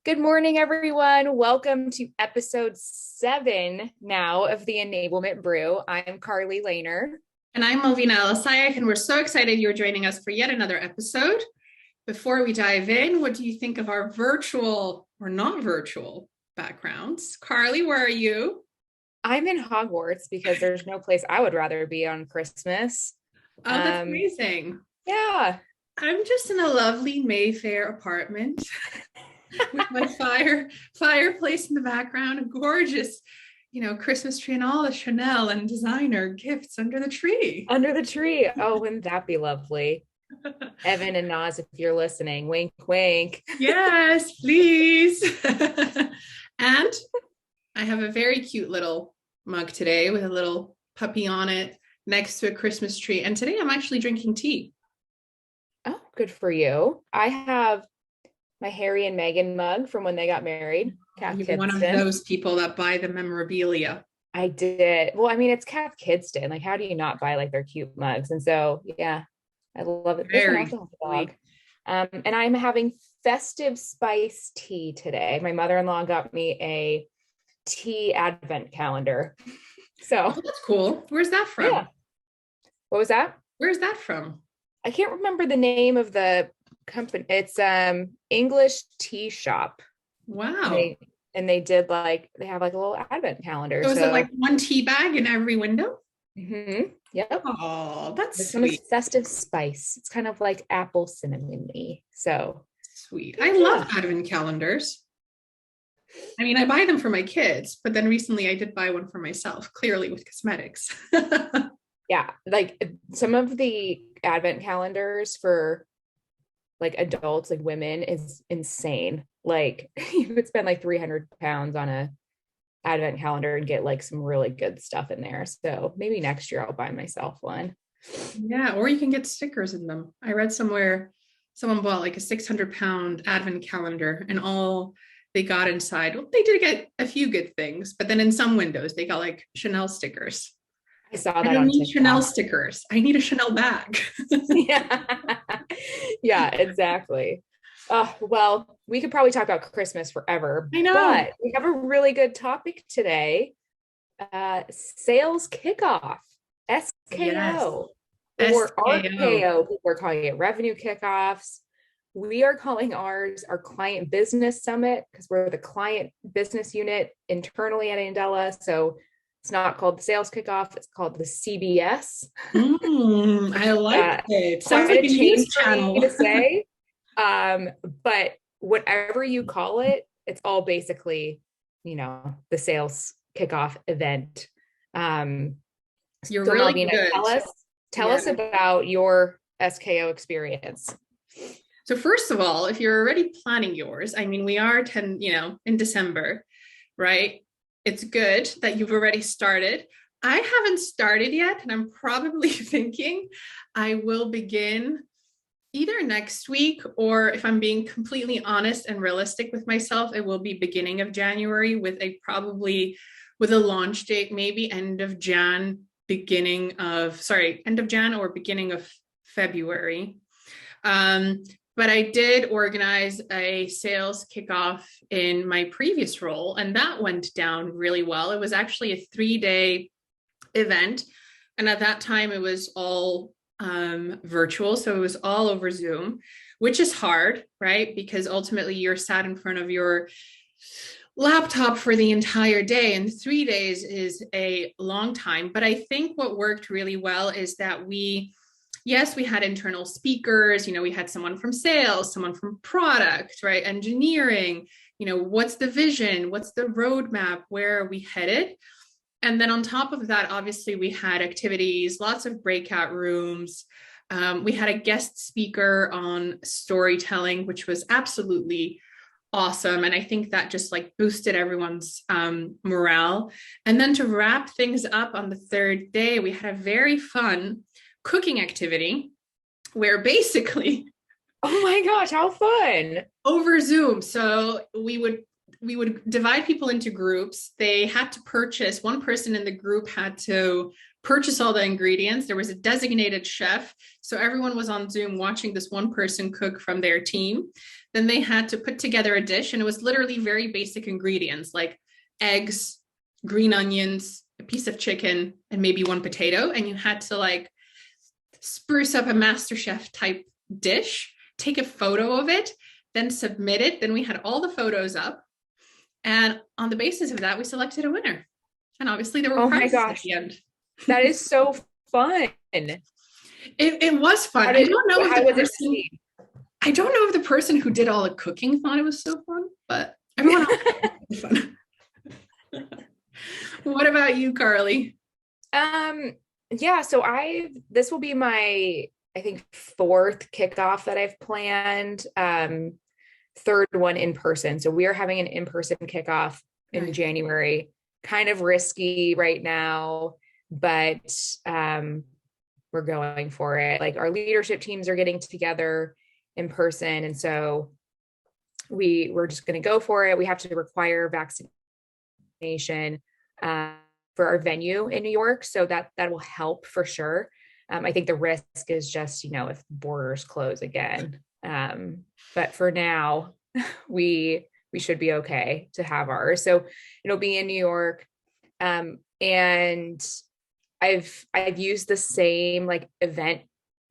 Good morning, everyone. Welcome to episode 7 now of the Enablement Brew. I'm Carly Lehner. And I'm Malvina Elsayak, and we're so excited you're joining us for yet another episode. Before we dive in, what do you think of our virtual or not virtual backgrounds? Carly, where are you? I'm in Hogwarts because there's no place I would rather be on Christmas. Oh, that's amazing. Yeah. I'm just in a lovely Mayfair apartment with my fireplace in the background, a gorgeous, Christmas tree and all the Chanel and designer gifts under the tree. Under the tree. Oh, wouldn't that be lovely? Evan and Naz, if you're listening, wink, wink. Yes, please. And I have a very cute little mug today with a little puppy on it next to a Christmas tree. And today I'm actually drinking tea. Oh, good for you. I have my Harry and Meghan mug from when they got married. You're one of those people that buy the memorabilia. I did. Well, I mean, it's Kath Kidston. Like, how do you not buy like their cute mugs? And so, yeah, I love it. Very dog. And I'm having festive spice tea today. My mother-in-law got me a tea advent calendar. So that's cool. Where's that from? Yeah. What was that? Where's that from? I can't remember the name of the company. It's English Tea Shop. Wow. And they did they have like a little advent calendar. So is it like one tea bag in every window? Mm-hmm. Yep. Oh, that's it's sweet. Kind of festive spice. It's kind of like apple cinnamon-y. So sweet. I love advent calendars. I mean, I buy them for my kids, but then recently I did buy one for myself, clearly with cosmetics. Yeah, like some of the advent calendars for like adults, like women, is insane. Like you could spend like 300 pounds on a advent calendar and get like some really good stuff in there. So maybe next year I'll buy myself one. Yeah, or you can get stickers in them. I read somewhere someone bought like a 600-pound advent calendar, and all they got inside, well, they did get a few good things, but then in some windows they got like Chanel stickers. I saw that. I don't need Chanel stickers. I need a Chanel bag. Yeah. Yeah, exactly. Well, we could probably talk about Christmas forever. I know. But we have a really good topic today. Sales kickoff. SKO. Yes. Or RKO. People are calling it revenue kickoffs. We are calling ours our client business summit because we're the client business unit internally at Andela. So it's not called the sales kickoff. It's called the CBS. I like it. Sounds like a news channel to say. But whatever you call it, it's all basically, the sales kickoff event. You're so really Malvina, good. Tell us about your SKO experience. So first of all, if you're already planning yours, I mean, we are in December, right? It's good that you've already started. I haven't started yet, and I'm probably thinking I will begin either next week, or if I'm being completely honest and realistic with myself, it will be beginning of January with a launch date, maybe end of Jan or beginning of February. But I did organize a sales kickoff in my previous role, and that went down really well. It was actually a 3-day event. And at that time, it was all virtual. So it was all over Zoom, which is hard, right? Because ultimately you're sat in front of your laptop for the entire day, and 3 days is a long time. But I think what worked really well is that we had internal speakers, we had someone from sales, someone from product, right? Engineering, what's the vision? What's the roadmap? Where are we headed? And then on top of that, obviously we had activities, lots of breakout rooms. We had a guest speaker on storytelling, which was absolutely awesome. And I think that just boosted everyone's morale. And then to wrap things up on the 3rd day, we had a very fun cooking activity where basically, oh my gosh, how fun, over Zoom. So we would divide people into groups. They had to purchase, one person in the group had to purchase all the ingredients. There was a designated chef. So everyone was on Zoom watching this one person cook from their team. Then they had to put together a dish, and it was literally very basic ingredients like eggs, green onions, a piece of chicken, and maybe one potato. And you had to like spruce up a MasterChef type dish, take a photo of it, then submit it. Then we had all the photos up. And on the basis of that, we selected a winner. And obviously there were prizes at the end. That is so fun. It was fun. I don't know if the person who did all the cooking thought it was so fun, but everyone else thought it was fun. What about you, Carly? Yeah, so this will be my, I think, 4th kickoff that I've planned. 3rd one in person. So we are having an in-person kickoff in January. Kind of risky right now, but we're going for it. Like our leadership teams are getting together in person. And so we're just going to go for it. We have to require vaccination for our venue in New York. So that will help for sure. I think the risk is just, if borders close again. But for now, we should be okay to have ours. So it'll be in New York. And I've used the same like event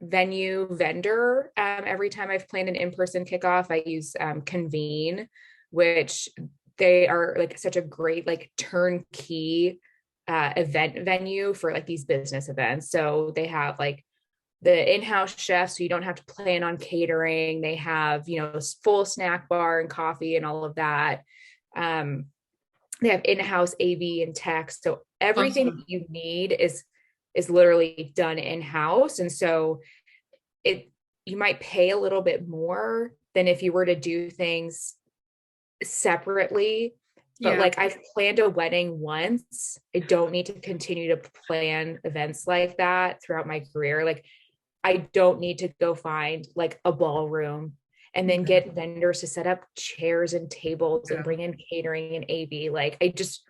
venue vendor. Every time I've planned an in-person kickoff, I use Convene, which they are like such a great like turnkey event venue for like these business events. So they have like the in-house chefs, so you don't have to plan on catering. They have, full snack bar and coffee and all of that. They have in-house AV and tech. So everything that you need is literally done in-house. And so you might pay a little bit more than if you were to do things separately. But like I've planned a wedding once. I don't need to continue to plan events like that throughout my career. Like I don't need to go find like a ballroom and then get vendors to set up chairs and tables and bring in catering and AV. Like I just,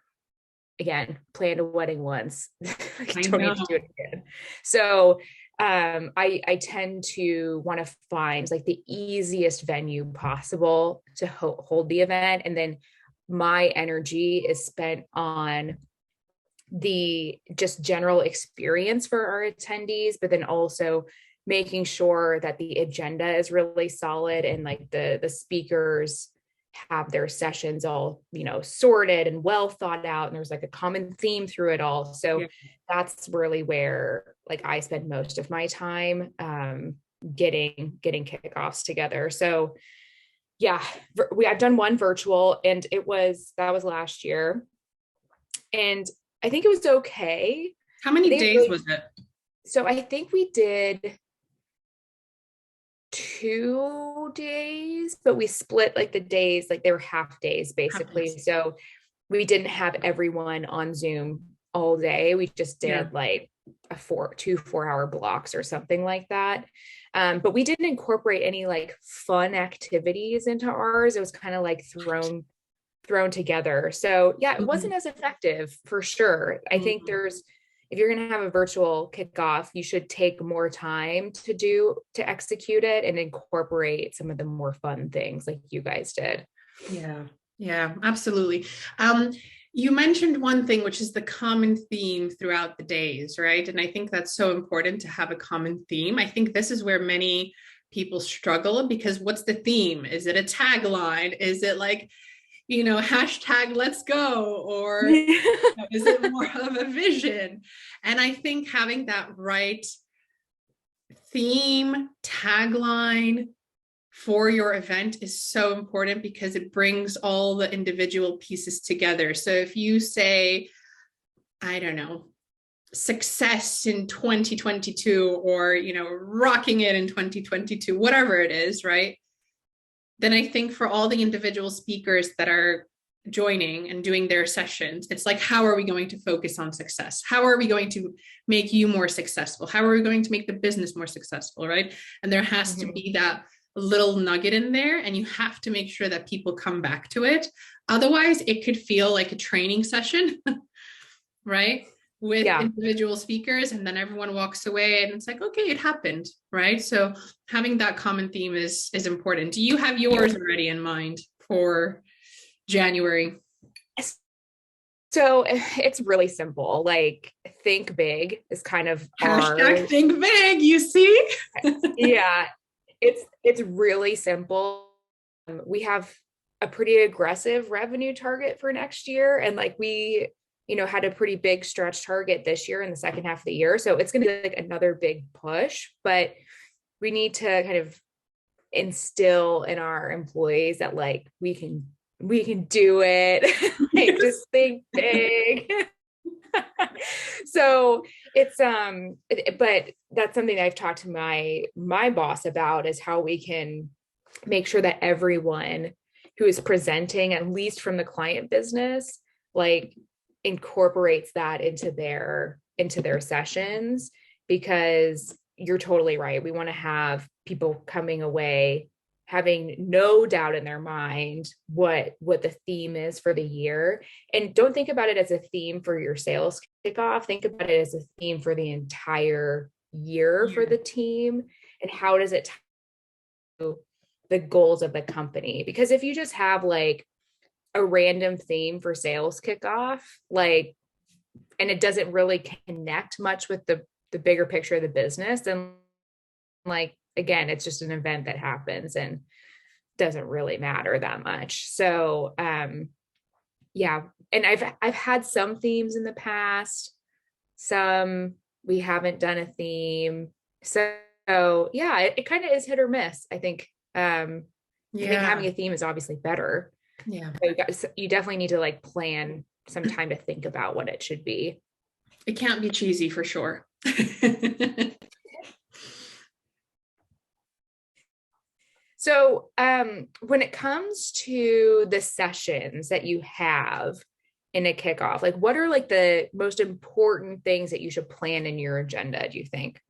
again, planned a wedding once. I don't need to do it again. So I tend to want to find like the easiest venue possible to hold the event. And then my energy is spent on the just general experience for our attendees, but then also making sure that the agenda is really solid and like the speakers have their sessions all, sorted and well thought out. And there's like a common theme through it all. So that's really where like I spend most of my time getting kickoffs together. So yeah, I've done one virtual and that was last year. And I think it was okay. How many days was it? So I think we did 2 days, but we split like the days, like they were half days basically. So we didn't have everyone on Zoom all day. We just did like two 4-hour blocks or something like that. But we didn't incorporate any like fun activities into ours. It was kind of like thrown together. So yeah, it wasn't as effective for sure. I think if you're going to have a virtual kickoff, you should take more time to execute it and incorporate some of the more fun things like you guys did. Yeah, absolutely. You mentioned one thing, which is the common theme throughout the days, right? And I think that's so important to have a common theme. I think this is where many people struggle because what's the theme? Is it a tagline? Is it like, hashtag let's go, or is it more of a vision? And I think having that right theme, tagline for your event is so important because it brings all the individual pieces together. So if you say, I don't know, success in 2022 or, rocking it in 2022, whatever it is, right? Then I think for all the individual speakers that are joining and doing their sessions, it's like, how are we going to focus on success? How are we going to make you more successful? How are we going to make the business more successful, right? And there has to be that little nugget in there, and you have to make sure that people come back to it. Otherwise, it could feel like a training session, right? with Yeah. individual speakers, and then everyone walks away and it's like, okay, it happened, right? So having that common theme is important. Do you have yours already in mind for January? So it's really simple. Like, think big is kind of Hashtag think big, you see? Yeah, it's really simple. We have a pretty aggressive revenue target for next year, and like we, had a pretty big stretch target this year in the second half of the year. So it's going to be like another big push, but we need to kind of instill in our employees that like we can do it. Like, just think big. So it's but that's something I've talked to my boss about, is how we can make sure that everyone who is presenting, at least from the client business, like incorporates that into their sessions, because you're totally right. We want to have people coming away having no doubt in their mind what the theme is for the year. And don't think about it as a theme for your sales kickoff. Think about it as a theme for the entire year for the team, and how does it tie to the goals of the company. Because if you just have like a random theme for sales kickoff, like, and it doesn't really connect much with the bigger picture of the business, then like, again, it's just an event that happens and doesn't really matter that much. So yeah, and I've had some themes in the past, some we haven't done a theme. So yeah, it kind of is hit or miss. I think I think having a theme is obviously better. Yeah. So you definitely need to like plan some time to think about what it should be. It can't be cheesy for sure. So when it comes to the sessions that you have in a kickoff, like what are like the most important things that you should plan in your agenda, do you think?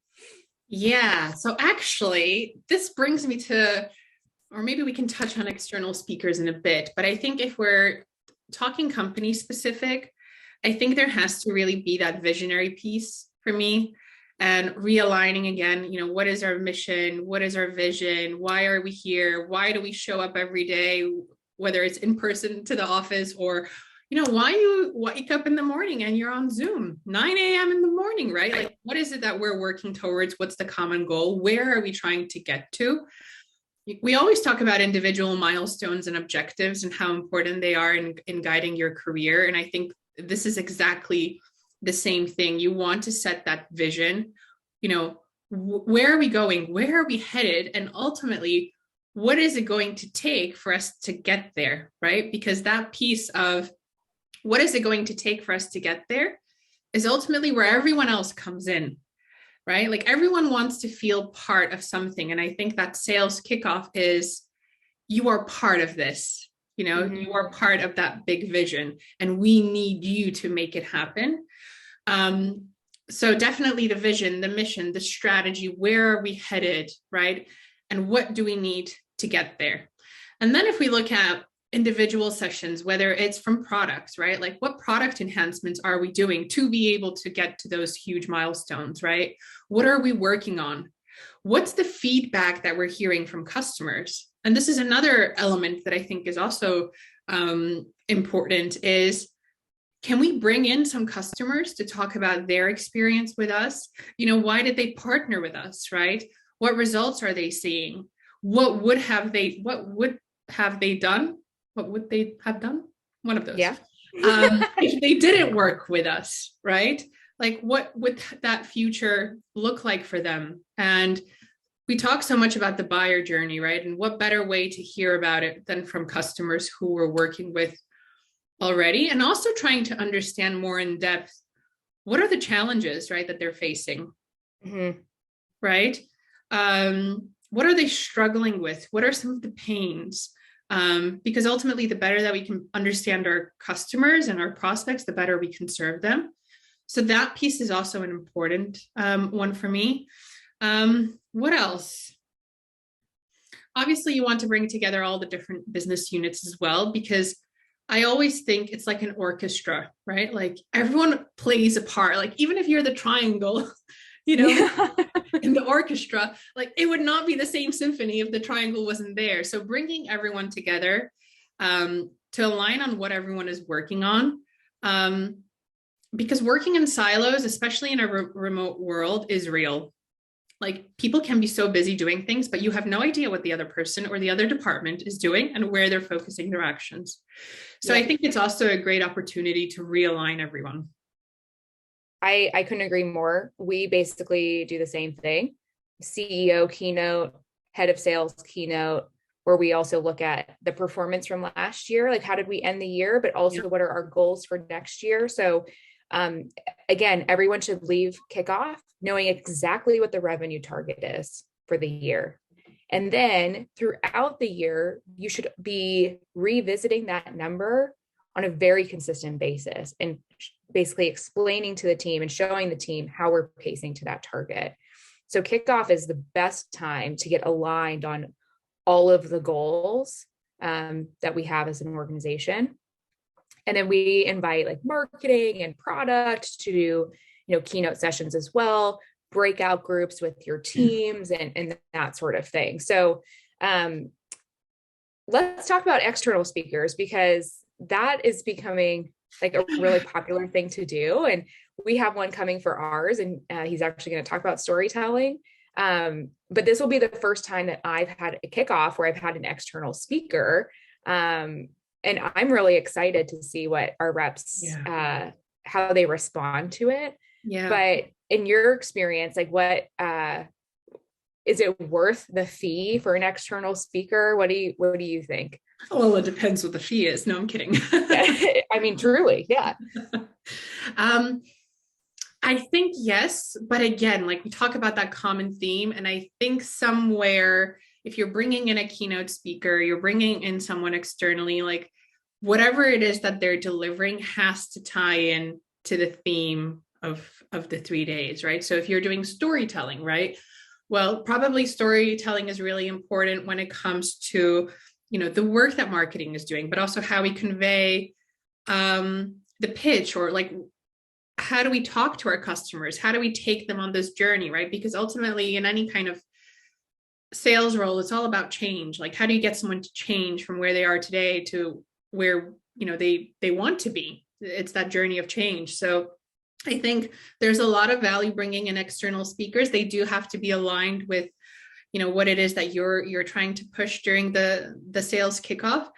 Yeah. So actually, this brings me to, or maybe we can touch on external speakers in a bit, but I think if we're talking company specific, I think there has to really be that visionary piece for me, and realigning again, what is our mission? What is our vision? Why are we here? Why do we show up every day, whether it's in person to the office, or, why you wake up in the morning and you're on Zoom 9 a.m. in the morning, right? Like, what is it that we're working towards? What's the common goal? Where are we trying to get to? We always talk about individual milestones and objectives and how important they are in guiding your career. And I think this is exactly the same thing. You want to set that vision, where are we going? Where are we headed? And ultimately, what is it going to take for us to get there, right? Because that piece of what is it going to take for us to get there is ultimately where everyone else comes in, right? Like, everyone wants to feel part of something. And I think that sales kickoff is, you are part of this, you are part of that big vision, and we need you to make it happen. So definitely the vision, the mission, the strategy, where are we headed, right? And what do we need to get there? And then if we look at individual sessions, whether it's from products, right? Like, what product enhancements are we doing to be able to get to those huge milestones, right? What are we working on? What's the feedback that we're hearing from customers? And this is another element that I think is also important, is, can we bring in some customers to talk about their experience with us? Why did they partner with us, right? What results are they seeing? What would have they done? What would they have done? One of those. Yeah. If they didn't work with us, right? Like, what would that future look like for them? And we talk so much about the buyer journey, right? And what better way to hear about it than from customers who we're working with already, and also trying to understand more in depth, what are the challenges, right, that they're facing, right? What are they struggling with? What are some of the pains? Because ultimately, the better that we can understand our customers and our prospects, the better we can serve them. So that piece is also an important one for me. What else? Obviously, you want to bring together all the different business units as well, because I always think it's like an orchestra, right? Like everyone plays a part. Like even if you're the triangle, you know, Yeah. in the orchestra, like it would not be the same symphony if the triangle wasn't there. So bringing everyone together to align on what everyone is working on. Because working in silos, especially in a remote world, is real. Like people can be so busy doing things, but you have no idea what the other person or the other department is doing and where they're focusing their actions. So I think it's also a great opportunity to realign everyone. I couldn't agree more. We basically do the same thing. CEO keynote, head of sales keynote, where we also look at the performance from last year, like how did we end the year, but also what are our goals for next year. So again, everyone should leave kickoff knowing exactly what the revenue target is for the year. And then throughout the year, you should be revisiting that number on a very consistent basis and basically explaining to the team and showing the team how we're pacing to that target. So kickoff is the best time to get aligned on all of the goals that we have as an organization. And then we invite like marketing and product to do, keynote sessions as well, breakout groups with your teams and that sort of thing. So let's talk about external speakers, because that is becoming like a really popular thing to do. And we have one coming for ours, and he's actually going to talk about storytelling. But this will be the first time that I've had a kickoff where I've had an external speaker. And I'm really excited to see what our reps, how they respond to it. Yeah. But in your experience, like what, is it worth the fee for an external speaker? What do you think? Well, it depends what the fee is. No, I'm kidding. Yeah, I mean, truly, yeah. I think yes, but again, like we talk about that common theme, and I think somewhere, if you're bringing in a keynote speaker, you're bringing in someone externally, like whatever it is that they're delivering has to tie in to the theme of the 3 days, right? So if you're doing storytelling, right? Well, probably storytelling is really important when it comes to, the work that marketing is doing, but also how we convey the pitch, or like, how do we talk to our customers? How do we take them on this journey, right? Because ultimately in any kind of sales role, it's all about change. Like, how do you get someone to change from where they are today to where, they want to be? It's that journey of change. So I think there's a lot of value bringing in external speakers. They do have to be aligned with, what it is that you're trying to push during the sales kickoff.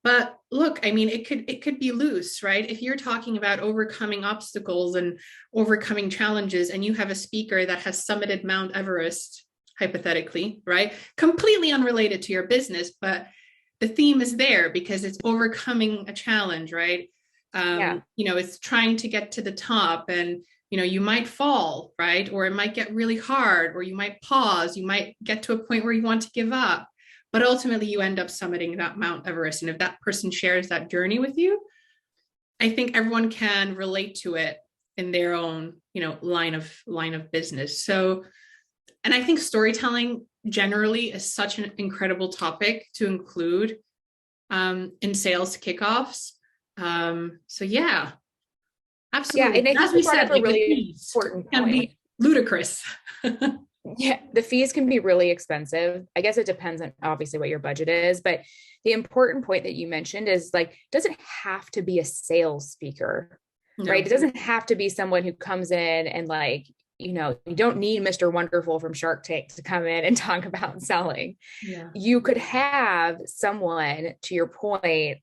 But look, I mean, it could be loose, right? If you're talking about overcoming obstacles and overcoming challenges, and you have a speaker that has summited Mount Everest, hypothetically, right? Completely unrelated to your business, but the theme is there because it's overcoming a challenge, right? It's trying to get to the top, and you might fall, right? Or it might get really hard, or you might pause, you might get to a point where you want to give up, but ultimately you end up summiting that Mount Everest. And if that person shares that journey with you, I think everyone can relate to it in their own, line of business. So, and I think storytelling generally is such an incredible topic to include in sales kickoffs. So yeah, absolutely. Yeah, and I think as we said, a really important can point. be ludicrous. Yeah, the fees can be really expensive. I guess it depends on obviously what your budget is, but the important point that you mentioned is like, it doesn't have to be a sales speaker, right? It doesn't have to be someone who comes in and like, you don't need Mr. Wonderful from Shark Tank to come in and talk about selling. Yeah. You could have someone, to your point,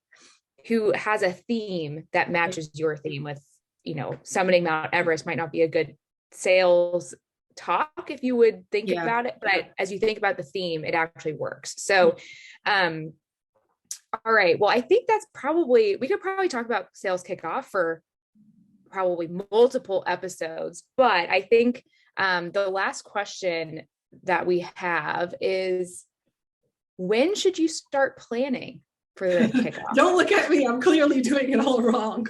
who has a theme that matches your theme with, summiting Mount Everest might not be a good sales talk if you would think about it, but as you think about the theme, it actually works. So all right, well, I think we could probably talk about sales kickoff for probably multiple episodes, but I think the last question that we have is, when should you start planning for the kickoff? Don't look at me, I'm clearly doing it all wrong.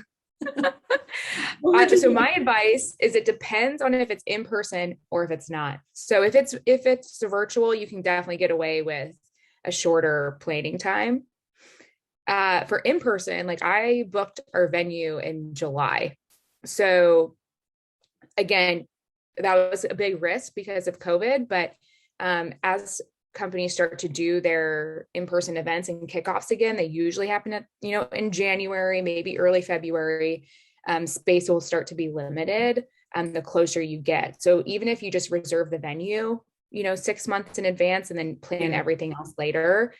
So my advice is, it depends on if it's in person or if it's not. So if it's virtual, you can definitely get away with a shorter planning time. For in person, like I booked our venue in July. So again, that was a big risk because of COVID, but as companies start to do their in-person events and kickoffs again, they usually happen at, in January, maybe early February. Space will start to be limited the closer you get. So even if you just reserve the venue, 6 months in advance and then plan everything else later,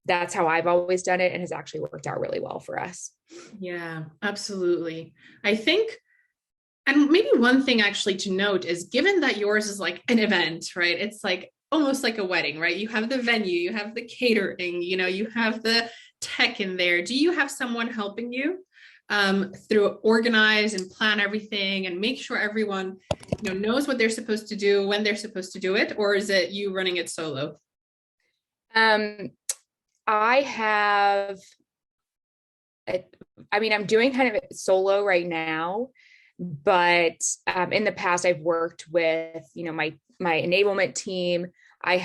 that's how I've always done it and has actually worked out really well for us. Yeah, absolutely. I think, and maybe one thing actually to note is, given that yours is like an event, right? It's like almost like a wedding, right? You have the venue, you have the catering, you have the tech in there. Do you have someone helping you through organize and plan everything and make sure everyone, knows what they're supposed to do when they're supposed to do it? Or is it you running it solo? I have, I'm doing kind of solo right now, but in the past I've worked with, my enablement team. I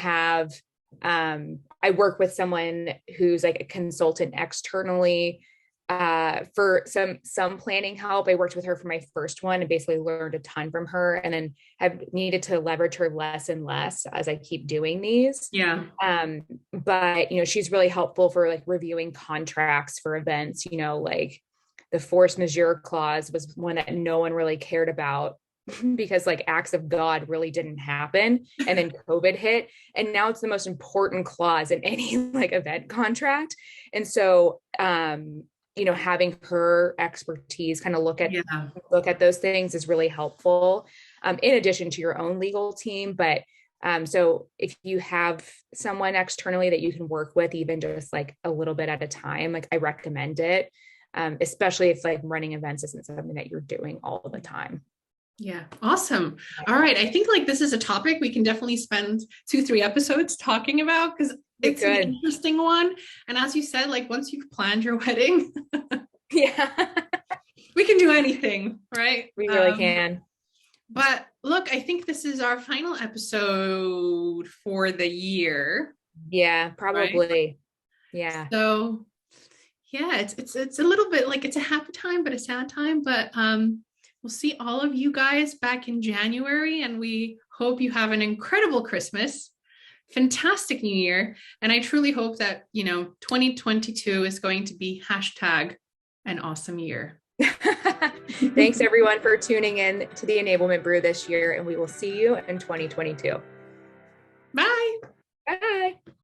work with someone who's like a consultant externally for some planning help. I worked with her for my first one and basically learned a ton from her, and then have needed to leverage her less and less as I keep doing these. Yeah. But she's really helpful for like reviewing contracts for events, like the force majeure clause was one that no one really cared about because like acts of God really didn't happen. And then COVID hit. And now it's the most important clause in any like event contract. And so having her expertise kind of look at those things is really helpful, in addition to your own legal team. But so if you have someone externally that you can work with, even just like a little bit at a time, like I recommend it, especially if like running events isn't something that you're doing all the time. Yeah. Awesome. All right. I think like this is a topic we can definitely spend 2-3 episodes talking about, because it's an interesting one. And as you said, like once you've planned your wedding, yeah, we can do anything, right? We really can. But look, I think this is our final episode for the year. Yeah, probably. Right? Yeah. So yeah, it's a little bit like it's a happy time, but a sad time. But we'll see all of you guys back in January, and we hope you have an incredible Christmas, fantastic New Year. And I truly hope that, 2022 is going to be #an awesome year. Thanks everyone for tuning in to the Enablement Brew this year, and we will see you in 2022. Bye. Bye.